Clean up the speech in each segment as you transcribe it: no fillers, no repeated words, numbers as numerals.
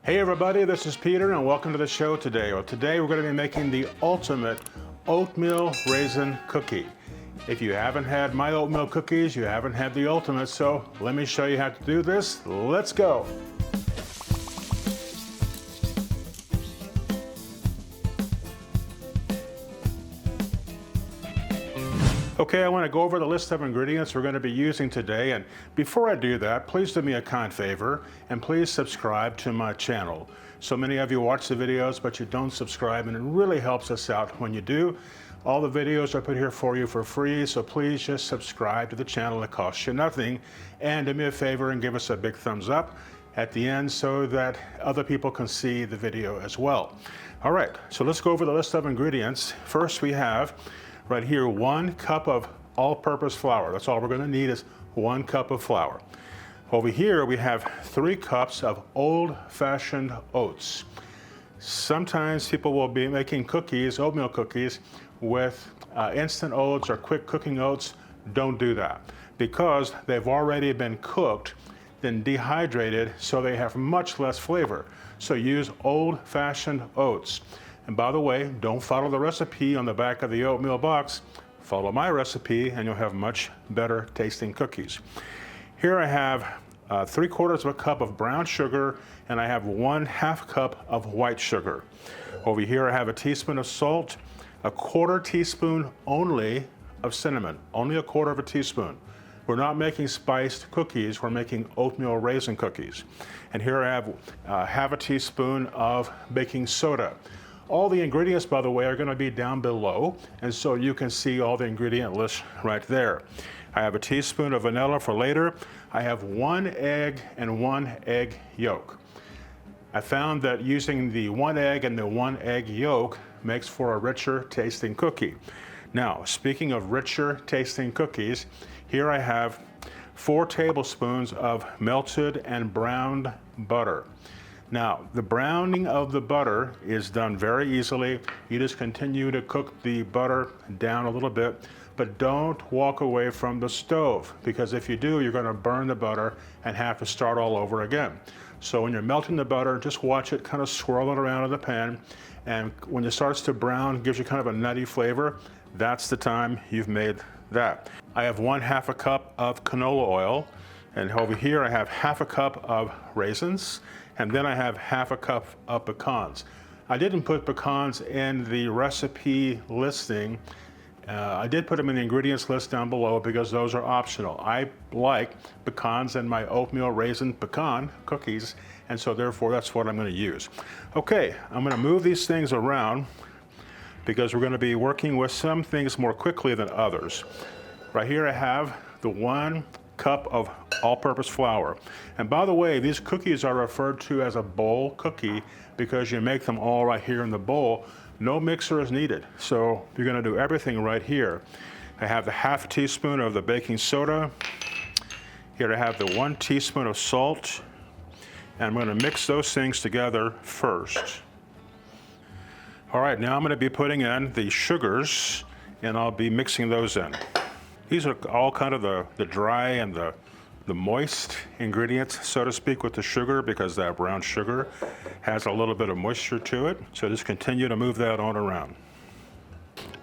Hey everybody, this is Peter and welcome to the show today. Well, today we're going to be making the ultimate oatmeal raisin cookie. If you haven't had my oatmeal cookies, you haven't had the ultimate, so let me show you how to do this. Let's go. Okay, I want to go over the list of ingredients we're going to be using today, and before I do that, please do me a kind favor and please subscribe to my channel. So many of you watch the videos but you don't subscribe, and it really helps us out when you do. All the videos are put here for you for free, so please just subscribe to the channel. It costs you nothing, and do me a favor and give us a big thumbs up at the end so that other people can see the video as well. All right, so let's go over the list of ingredients. First we have right here 1 cup of all-purpose flour. That's all we're going to need is 1 cup of flour. Over here we have 3 cups of old-fashioned oats. Sometimes people will be making cookies, oatmeal cookies, with instant oats or quick cooking oats. Don't do that because they've already been cooked, then dehydrated, so they have much less flavor. So use old-fashioned oats. And by the way, don't follow the recipe on the back of the oatmeal box. Follow my recipe and you'll have much better tasting cookies. Here I have 3/4 of a cup of brown sugar, and I have 1/2 cup of white sugar. Over here I have a teaspoon of salt, 1/4 teaspoon only of cinnamon, only 1/4 teaspoon. We're not making spiced cookies, we're making oatmeal raisin cookies. And here I have 1/2 teaspoon of baking soda. All the ingredients, by the way, are going to be down below, and so you can see all the ingredient list right there. I have a teaspoon of vanilla for later. I have 1 egg and 1 egg yolk. I found that using the 1 egg and the 1 egg yolk makes for a richer tasting cookie. Now, speaking of richer tasting cookies, here I have 4 tablespoons of melted and browned butter. Now, the browning of the butter is done very easily. You just continue to cook the butter down a little bit, but don't walk away from the stove, because if you do, you're going to burn the butter and have to start all over again. So when you're melting the butter, just watch it kind of swirl it around in the pan, and when it starts to brown, gives you kind of a nutty flavor, that's the time you've made that. I have 1/2 cup of canola oil, and over here I have 1/2 cup of raisins, and then I have 1/2 cup of pecans. I didn't put pecans in the recipe listing. I did put them in the ingredients list down below because those are optional. I like pecans in my oatmeal raisin pecan cookies, and so therefore that's what I'm going to use. Okay, I'm going to move these things around because we're going to be working with some things more quickly than others. Right here I have the 1 cup of all-purpose flour. And by the way, these cookies are referred to as a bowl cookie because you make them all right here in the bowl. No mixer is needed, so you're going to do everything right here. I have the 1/2 teaspoon of the baking soda. Here I have the 1 teaspoon of salt, and I'm going to mix those things together first. All right, now I'm going to be putting in the sugars, and I'll be mixing those in. These are all kind of the dry and the moist ingredients, so to speak, with the sugar, because that brown sugar has a little bit of moisture to it. So just continue to move that on around.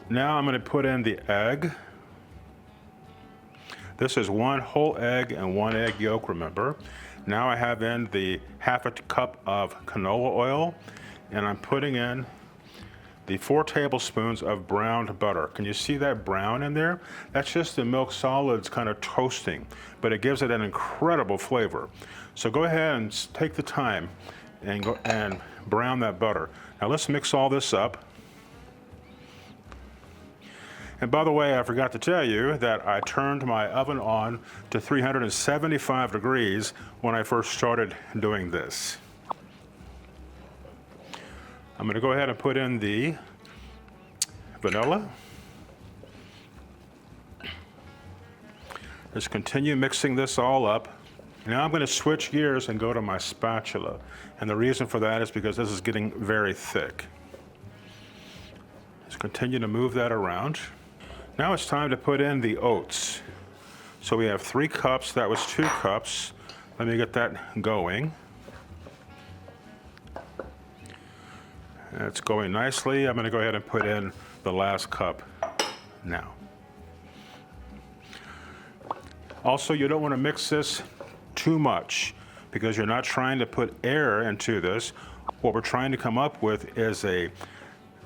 Now I'm going to put in the egg. This is 1 whole egg and 1 egg yolk, remember. Now I have in the 1/2 cup of canola oil, and I'm putting in the 4 tablespoons of browned butter. Can you see that brown in there? That's just the milk solids kind of toasting, but it gives it an incredible flavor. So go ahead and take the time and brown that butter. Now let's mix all this up. And by the way, I forgot to tell you that I turned my oven on to 375 degrees when I first started doing this. I'm going to go ahead and put in the vanilla. Just continue mixing this all up. Now I'm going to switch gears and go to my spatula. And the reason for that is because this is getting very thick. Just continue to move that around. Now it's time to put in the oats. So we have 3 cups, that was 2 cups. Let me get that going. It's going nicely. I'm going to go ahead and put in the last cup now. Also, you don't want to mix this too much because you're not trying to put air into this. What we're trying to come up with is a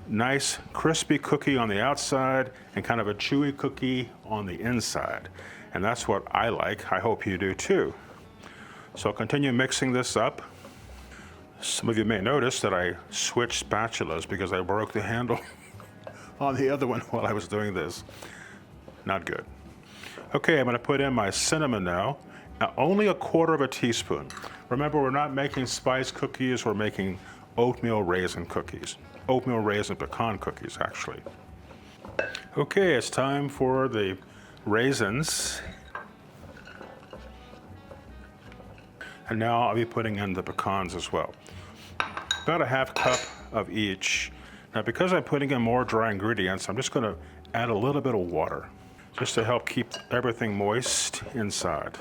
nice crispy cookie on the outside and kind of a chewy cookie on the inside. And that's what I like. I hope you do too. So I'll continue mixing this up. Some of you may notice that I switched spatulas because I broke the handle on the other one while I was doing this. Not good. Okay, I'm going to put in my cinnamon now. Only 1/4 teaspoon. Remember, we're not making spice cookies, we're making oatmeal raisin cookies. Oatmeal raisin pecan cookies, actually. Okay, it's time for the raisins. And now I'll be putting in the pecans as well. About a 1/2 cup of each. Now, because I'm putting in more dry ingredients, I'm just going to add a little bit of water just to help keep everything moist inside.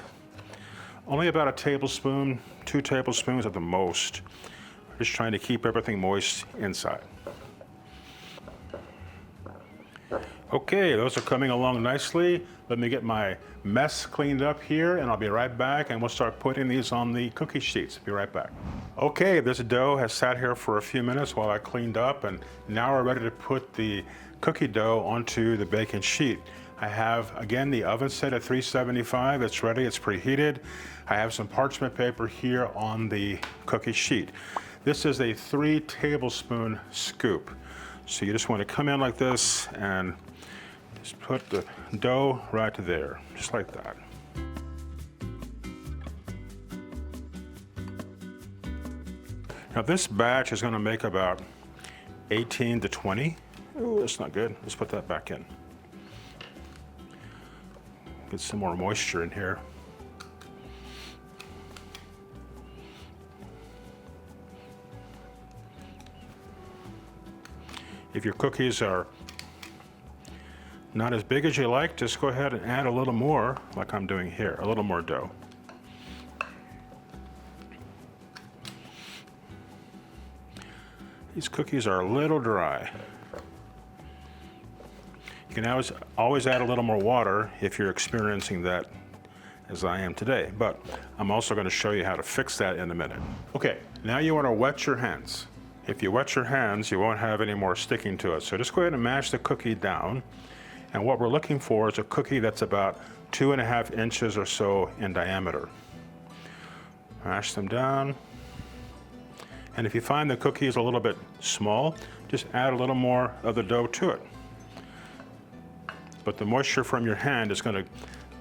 Only about 1 tablespoon, 2 tablespoons at the most. Just trying to keep everything moist inside. Okay, those are coming along nicely. Let me get my mess cleaned up here and I'll be right back and we'll start putting these on the cookie sheets. Be right back. Okay, this dough has sat here for a few minutes while I cleaned up, and now we're ready to put the cookie dough onto the baking sheet. I have, again, the oven set at 375. It's ready, it's preheated. I have some parchment paper here on the cookie sheet. This is a 3 tablespoon scoop. So you just want to come in like this and just put the dough right there, just like that. Now this batch is going to make about 18 to 20. Ooh, that's not good. Let's put that back in. Get some more moisture in here. If your cookies are not as big as you like, just go ahead and add a little more, like I'm doing here, a little more dough. These cookies are a little dry. You can always add a little more water if you're experiencing that as I am today, but I'm also going to show you how to fix that in a minute. Okay, now you want to wet your hands. If you wet your hands, you won't have any more sticking to it. So just go ahead and mash the cookie down. And what we're looking for is a cookie that's about 2.5 inches or so in diameter. Mash them down. And if you find the cookie is a little bit small, just add a little more of the dough to it. But the moisture from your hand is going to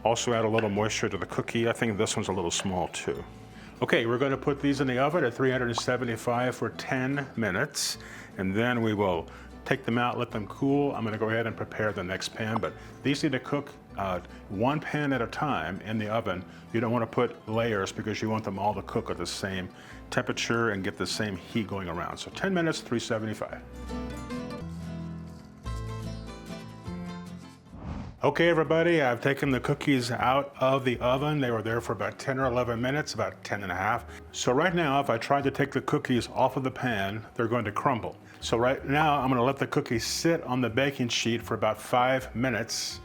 also add a little moisture to the cookie. I think this one's a little small too. Okay, we're going to put these in the oven at 375 for 10 minutes, and then we will take them out, let them cool. I'm going to go ahead and prepare the next pan, but these need to cook one pan at a time in the oven. You don't want to put layers because you want them all to cook at the same temperature and get the same heat going around. So 10 minutes, 375. Okay, everybody, I've taken the cookies out of the oven. They were there for about 10 or 11 minutes, about 10 and a half. So right now, if I try to take the cookies off of the pan, they're going to crumble. So right now, I'm gonna let the cookies sit on the baking sheet for about 5 minutes.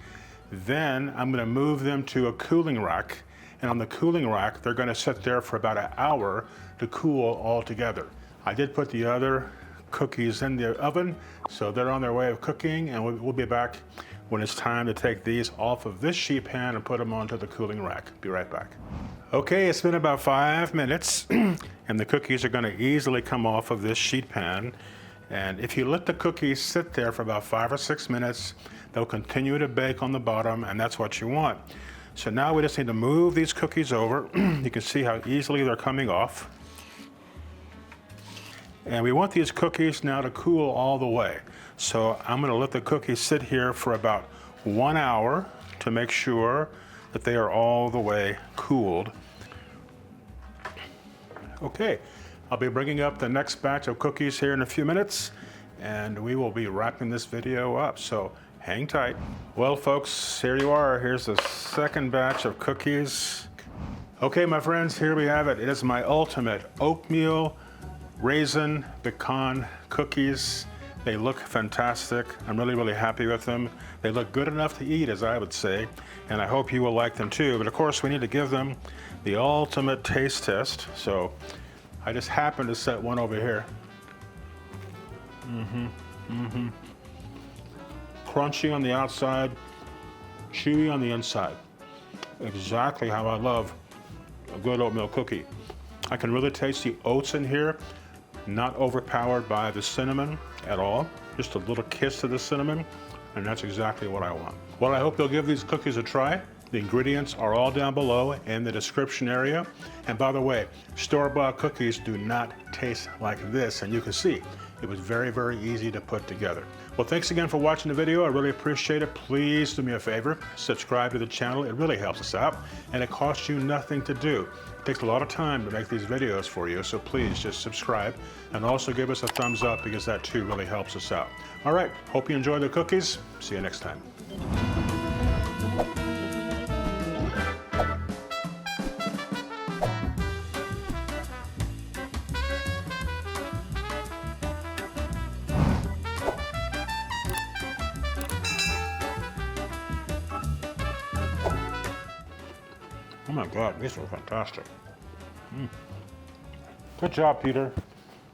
Then I'm gonna move them to a cooling rack. And on the cooling rack, they're gonna sit there for about an hour to cool all together. I did put the other cookies in the oven, so they're on their way of cooking, and we'll be back when it's time to take these off of this sheet pan and put them onto the cooling rack. Be right back. Okay, it's been about 5 minutes, and the cookies are gonna easily come off of this sheet pan. And if you let the cookies sit there for about 5 or 6 minutes, they'll continue to bake on the bottom, and that's what you want. So now we just need to move these cookies over. You can see how easily they're coming off. And we want these cookies now to cool all the way. So I'm gonna let the cookies sit here for about 1 hour to make sure that they are all the way cooled. Okay, I'll be bringing up the next batch of cookies here in a few minutes, and we will be wrapping this video up, so hang tight. Well, folks, here you are. Here's the second batch of cookies. Okay, my friends, here we have it. It is my ultimate oatmeal raisin pecan cookies. They look fantastic. I'm really, really happy with them. They look good enough to eat, as I would say, and I hope you will like them too. But of course, we need to give them the ultimate taste test. So I just happened to set one over here. Crunchy on the outside, chewy on the inside. Exactly how I love a good oatmeal cookie. I can really taste the oats in here, not overpowered by the cinnamon at all. Just a little kiss of the cinnamon, and that's exactly what I want. Well, I hope you'll give these cookies a try. The ingredients are all down below in the description area. And by the way, store-bought cookies do not taste like this, and you can see it was very, very easy to put together. Well, thanks again for watching the video. I really appreciate it. Please do me a favor, subscribe to the channel. It really helps us out, and it costs you nothing to do. It takes a lot of time to make these videos for you, so please just subscribe and also give us a thumbs up because that too really helps us out. All right, hope you enjoy the cookies. See you next time. Oh my God, these are fantastic. Good job, Peter.